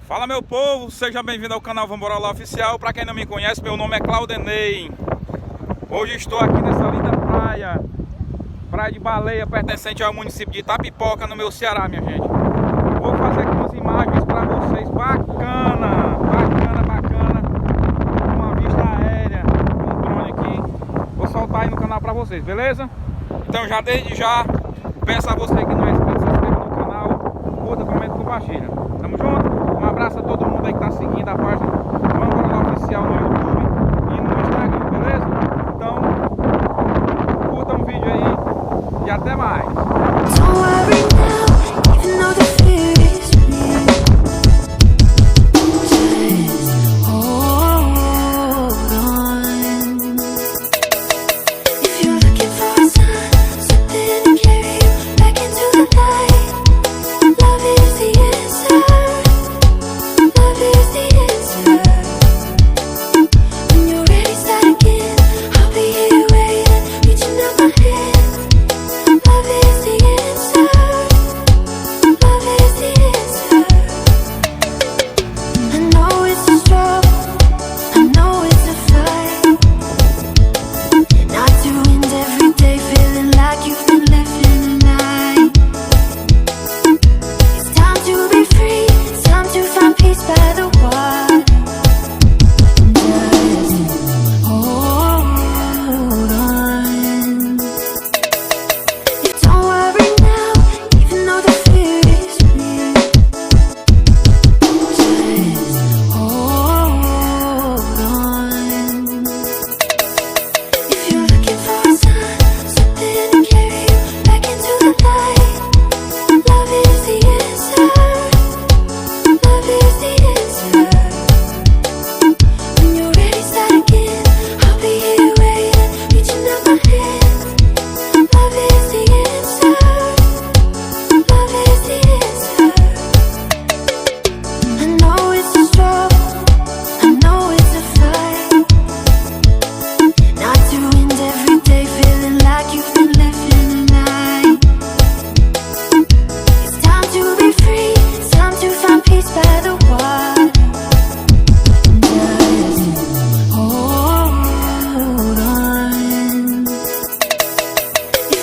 Fala meu povo, seja bem-vindo ao canal Vambora Lá Oficial. Para quem não me conhece, meu nome é Claudenei. Hoje estou aqui nessa linda praia, praia de Baleia, pertencente ao município de Itapipoca, no meu Ceará, minha gente. Vou fazer aqui umas imagens para vocês, bacana, uma vista aérea, um drone aqui. Vou soltar aí no canal para vocês, beleza? Então já desde já, peço a você que